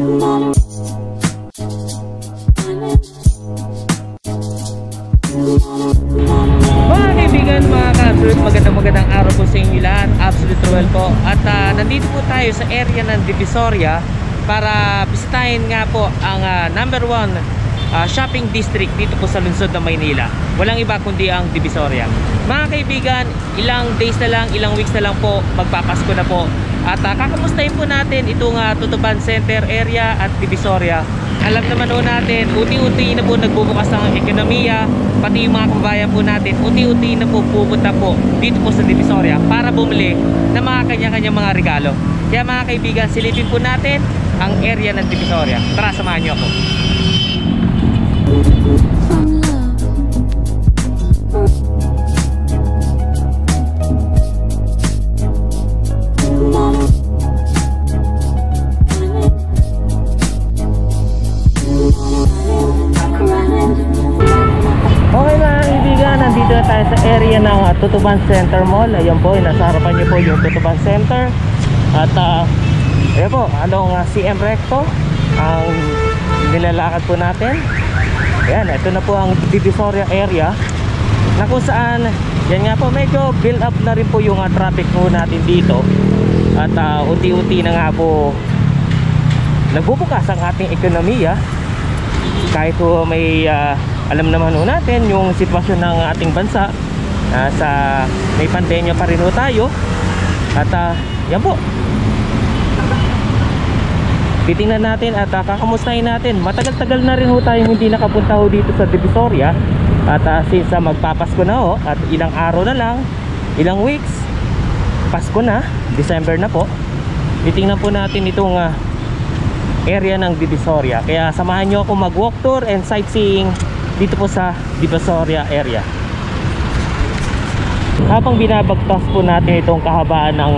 Mga kaibigan, mga ka-absolute, magandang araw po sa inyo lahat. Absolute Roel po. At nandito po tayo sa area ng Divisoria para bisitahin nga po ang number 1 shopping district dito po sa lungsod ng Maynila. Walang iba kundi ang Divisoria. Mga kaibigan, ilang days na lang, ilang weeks na lang po, magpapasko na po. At kakamustahin po natin itong Tutuban Center area at Divisoria. Alam naman po natin, unti-unti na po nagbubukas ng ekonomiya, pati yung mga kababayan po natin, unti-unti na po pupunta po dito po sa Divisoria para bumili ng mga kanya-kanyang mga regalo. Kaya mga kaibigan, silipin po natin ang area ng Divisoria. Tara, samahan nyo ako. Nandito na tayo sa area ng Tutuban Center Mall. Ayan po, nasa harapan niyo po yung Tutuban Center. At ayan po, along CM Recto ang nilalakad po natin. Ayan, ito na po ang Divisoria area, na kung saan, yan nga po, medyo build up na rin po yung traffic po natin dito. At unti-unti na nga po nagbubukas ang ating ekonomiya. Kahit po may alam naman ho natin yung sitwasyon ng ating bansa, sa may pandemya pa rin ho tayo. At yan po, titingnan natin at kakamustahin natin. Matagal-tagal na rin ho tayong hindi nakapunta ho dito sa Divisoria. At since magpapasko na ho, at ilang araw na lang, ilang weeks, Pasko na, December na po, titingnan po natin itong area ng Divisoria. Kaya samahan nyo ako mag-walk tour and sightseeing dito po sa Divisoria area. Habang binabagtas po natin itong kahabaan ng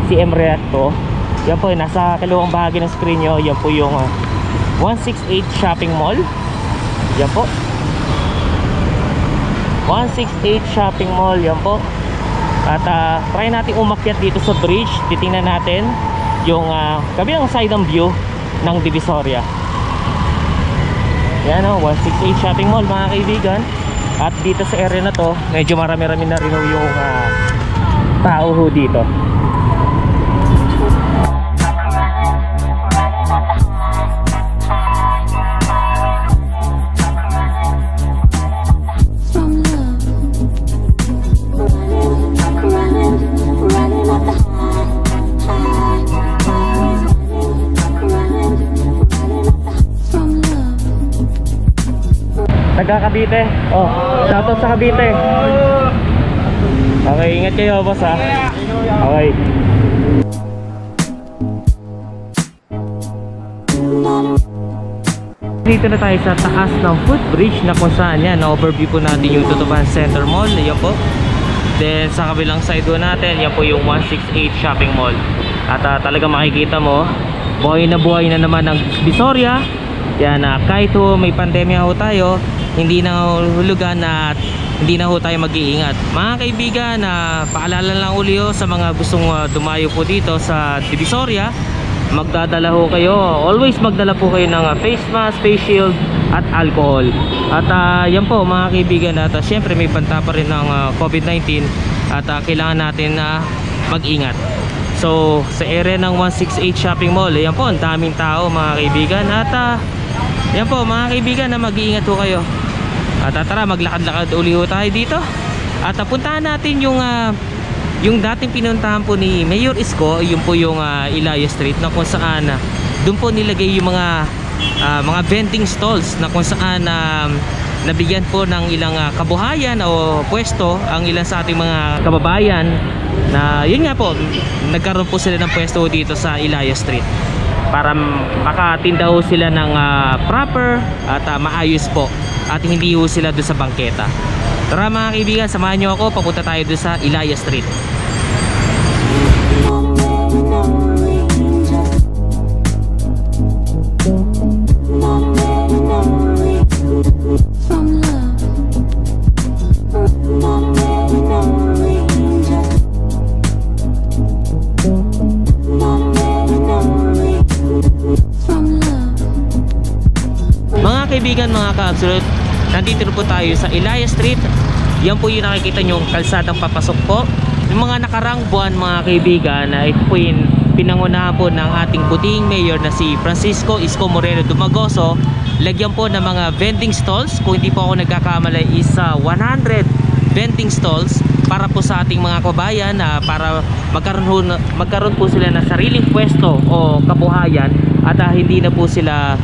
CM Recto, yan po, nasa kaliwang bahagi ng screen nyo, yan po yung 168 Shopping Mall. Yan po, 168 Shopping Mall, yan po. At try natin umakyat dito sa bridge. Titingnan natin yung kabilang side ng view ng Divisoria. Yan o, 168 Shopping Mall mga kaibigan. At dito sa area na to, medyo marami-rami na rin yung tao ho dito. Taga Cavite. Oh, shoutout sa Cavite. Okay, ingat kayo boss ha. Okay. Dito na tayo sa taas ng footbridge na kung saan yan, na-overview po natin yung Tutuban Center Mall. Yan po. Then sa kabilang side po natin, yan po yung 168 Shopping Mall. At talaga makikita mo, buhay na naman ang Divisoria. Yan, kahit ho may pandemya ho tayo, hindi na hulugan at hindi na ho tayo mag-iingat. Mga kaibigan, paalala lang uli ho sa mga gustong dumayo po dito sa Divisoria, magdadala ho kayo, always magdala po kayo ng face mask, face shield at alcohol. At yan po mga kaibigan, at syempre may banta pa rin ng COVID-19 at kailangan natin mag-ingat. So sa area ng 168 Shopping Mall, yan po, ang daming tao mga kaibigan. At yan po mga kaibigan, na mag-iingat ho kayo. At tara, maglakad-lakad uli ho tayo dito. At puntahan natin yung dating pinuntahan po ni Mayor Isko, yung po yung Ilaya Street, na kung saan doon po nilagay yung mga vending stalls, na kung saan nabigyan po ng ilang kabuhayan o pwesto ang ilan sa ating mga kababayan, na yun nga po, nagkaroon po sila ng pwesto dito sa Ilaya Street para makatinda ho sila ng proper at maayos po, at hindi ho sila doon sa bangketa. Tara mga kaibigan, samahan nyo ako, papunta tayo doon sa Ilaya Street. From kaibigan, mga ka-absolute, nandito po tayo sa Ilaya Street. Yan po yung nakikita nyo kalsadang papasok po. Yung mga nakarang buwan, mga kaibigan, ito po yung pinangunahan po ng ating puting mayor na si Francisco Isko Moreno Dumagoso. Lagyan po ng mga vending stalls, kung hindi po ako nagkakamali is 100 vending stalls para po sa ating mga kabayan na para magkaroon po sila ng sariling pwesto o kabuhayan at hindi na po sila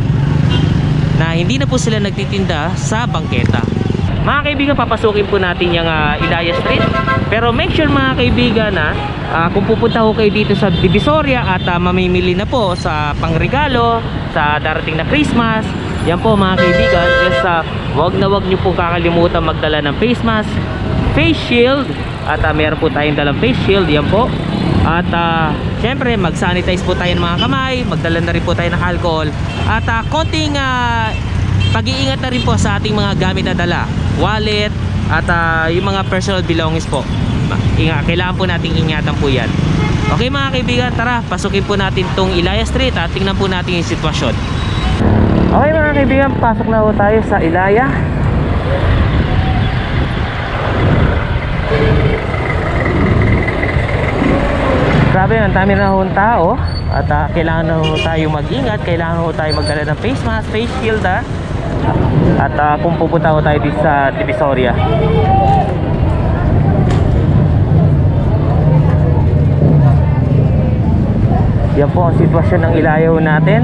nagtitinda sa bangketa. Mga kaibigan, papasukin po natin yung Ilaya Street. Pero make sure, mga kaibigan, na kung pupunta ho kayo dito sa Divisoria at mamimili na po sa pangregalo sa darating na Christmas, yan po, mga kaibigan, is wag nyo po kakalimutan magdala ng face mask, face shield, at meron po tayong dalang face shield, yan po. At syempre mag-sanitize po tayo ng mga kamay, magdala na rin po tayo ng alcohol, at konting pag-iingat na rin po sa ating mga gamit na dala, wallet, at yung mga personal belongings po. Kailangan po nating ingatan po yan. Okay, mga kaibigan, tara, pasukin po natin tong Ilaya Street at tingnan po natin yung sitwasyon. Okay, mga kaibigan, pasok na po tayo sa Ilaya. Grabe, ang dami na hong tao. At kailangan na ho tayo mag-ingat. Kailangan ho tayo magdala ng face mask, face shield, at kung pupunta ho tayo dito sa Divisoria. Yan po ang sitwasyon ng Ilaya natin.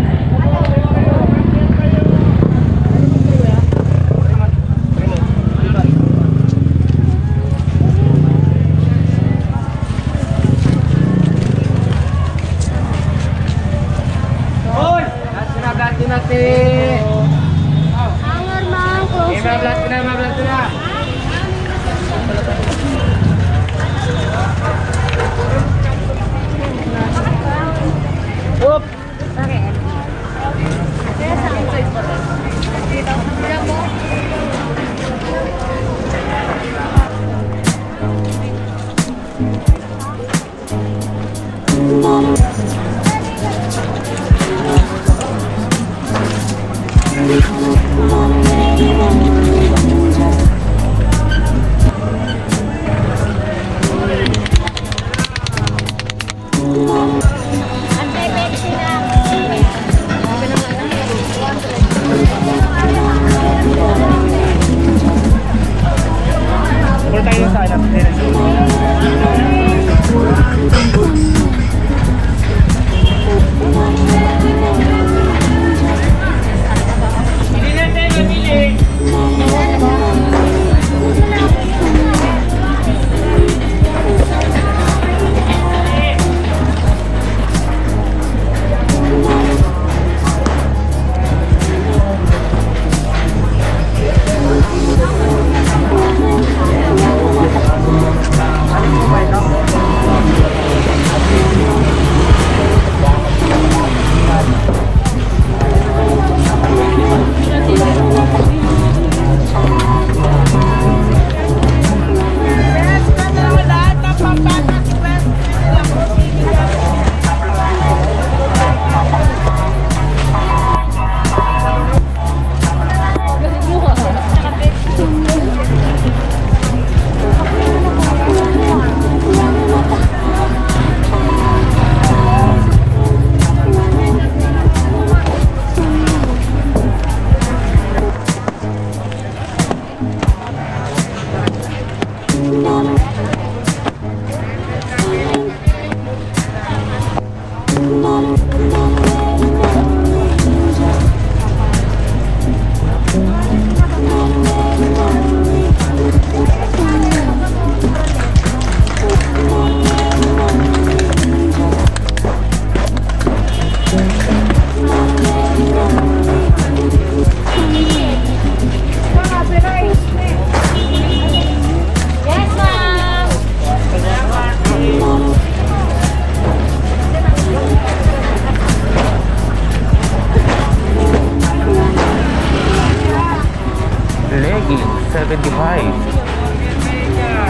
Leggings, 75.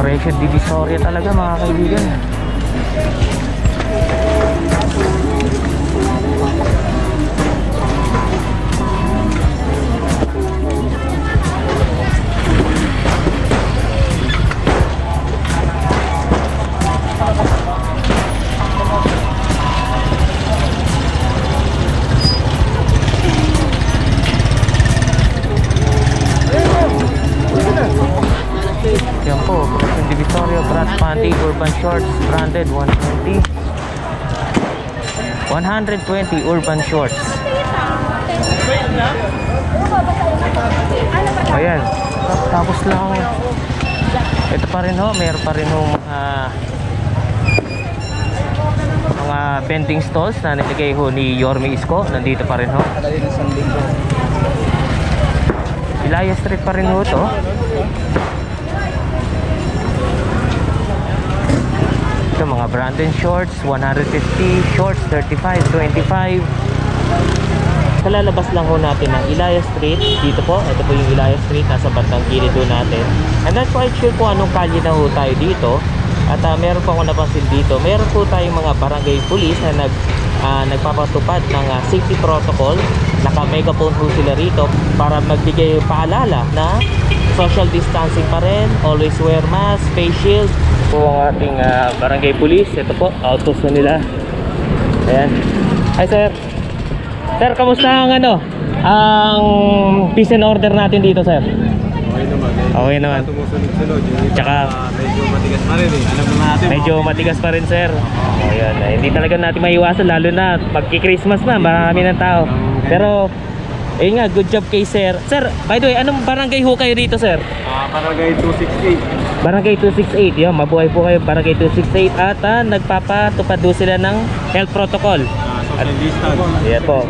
Presyo Divisoria talaga, mga kaibigan. urban shorts branded 120. 120 urban shorts. Ayan. Tapos lang. Ito pa rin ho, mayroon pa rin ho mga vending stalls na nilagay ho ni Yorme Isko. Nandito pa rin ho. Ilaya Street pa rin ho to. Ito mga branded shorts 150, shorts 35, 25. Sa lalabas lang ho natin ng Ilaya Street. Dito po, ito po yung Ilaya Street, nasa bandang gilid ho natin. And not quite sure po anong kalye na ho tayo dito. At meron pa ako napansin dito, meron po tayong mga barangay police na nagpapatupad ng safety protocol. Naka-megaphone ho sila rito para magbigay paalala na social distancing pa rin, always wear mask, face shield. Po ang ating barangay police. Ito po, autos na nila. Ayan. Hi sir. Sir, kamusta ang ang peace and order natin dito, sir? Okay naman. Okay naman. Tumusunod-sunod. Tsaka medyo matigas pa rin eh. Alam naman natin. medyo matigas pa rin, sir. Ayan, hindi talaga natin maiwasan, lalo na magki-Christmas na, marami ng tao. Pero ayun nga, good job kay sir. Sir, by the way, anong barangay ho kayo dito, sir? Barangay 268. Barangay 268, yun, mabuhay po kayo, Barangay 268. At nagpapatupad do sila ng health protocol. Social distance. Yan po.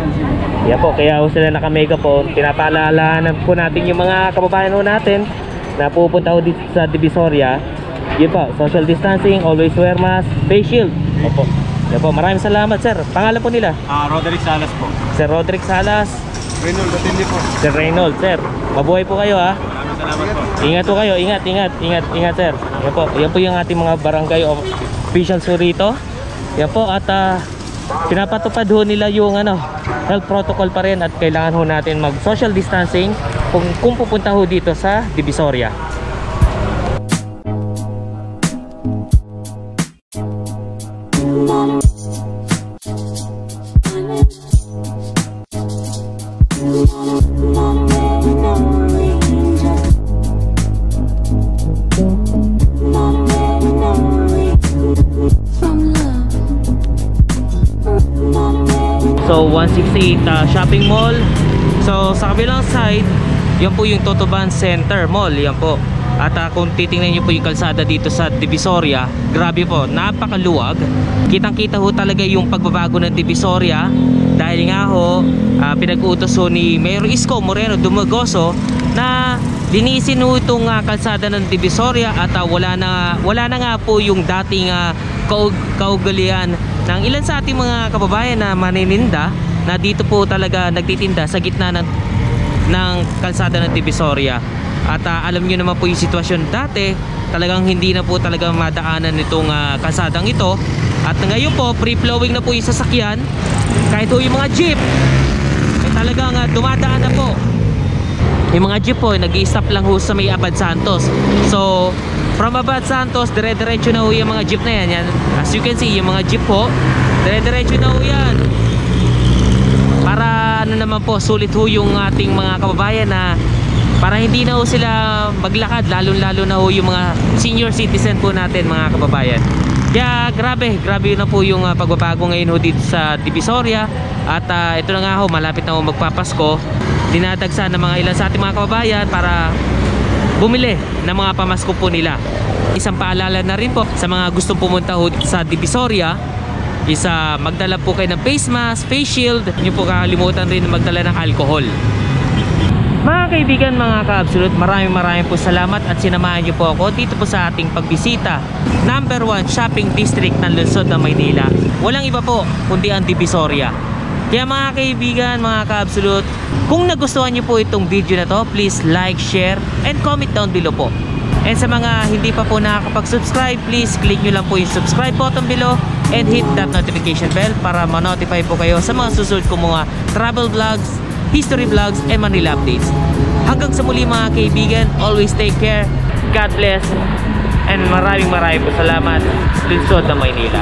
Yan po, kaya ho sila naka-megaphone. Pinapaalalahanan po natin yung mga kababayan ho natin na pupunta ho dito sa Divisoria. Yun po, social distancing, always wear mask, face shield. Opo. Yan po, maraming salamat, sir. Pangalan po nila? Roderick Salas po. Sir Roderick Salas. Reynold, Batindi po. Sir Reynold, sir. Mabuhay po kayo, ha. Maraming salamat po. Ingat po kayo, ingat, sir. Yan po yung ating mga barangay officials ho rito. Yan po, at pinapatupad ho nila yung health protocol pa rin, at kailangan ho natin mag social distancing kung pupunta ho dito sa Divisoria. So 168 shopping mall. So sa kabilang side, yan po yung Totoban Center Mall. Yan po. At kung titingnan nyo po yung kalsada dito sa Divisoria, grabe po, napakaluwag. Kitang kita ho talaga yung pagbabago ng Divisoria. Dahil nga ho, pinag-utos ho ni Mayor Isko Moreno Dumagoso na linisin ho itong kalsada ng Divisoria. At wala na nga po yung dating kaugalian ng ilan sa ating mga kababayan na manininda, na dito po talaga nagtitinda sa gitna ng kalsada ng Divisoria. At alam nyo naman po yung sitwasyon dati, talagang hindi na po talaga madaanan itong kalsadang ito. At ngayon po, free-flowing na po yung sasakyan. Kahit po yung mga jeep, talagang dumadaan na po. Yung mga jeep po, nag-i-stop lang ho sa may Abad Santos. So from Abad Santos, dire-diretso na ho yung mga jeep na yan. As you can see, yung mga jeep po, dire-diretso na ho yan. Para naman po, sulit ho yung ating mga kababayan, na para hindi na ho sila maglakad, lalo na ho yung mga senior citizen po natin, mga kababayan. Kaya grabe na po yung pagbabago ngayon ho dito sa Divisoria. At ito na nga ho, malapit na ho magpapasko. Dinadagsa ng mga ilan sa ating mga kababayan para bumili ng mga pamasko po nila. Isang paalala na rin po sa mga gustong pumunta ho sa Divisoria, isa magdala po kayo ng face mask, face shield. Hindi po kakalimutan rin na magdala ng alcohol. Mga kaibigan, mga ka-absolute, maraming po salamat at sinamahan niyo po ako dito po sa ating pagbisita number 1 shopping district ng lungsod ng Maynila. Walang iba po kundi ang Divisoria. Kaya mga kaibigan, mga ka-absolute, kung nagustuhan niyo po itong video na to, please like, share, and comment down below po. And sa mga hindi pa po nakakapag-subscribe, please click nyo lang po yung subscribe button below and hit that notification bell para ma-notify po kayo sa mga susunod ko mga travel vlogs, history vlogs, and Manila updates. Hanggang sa muli mga kaibigan, always take care, God bless, and maraming po salamat, lungsod ng Maynila.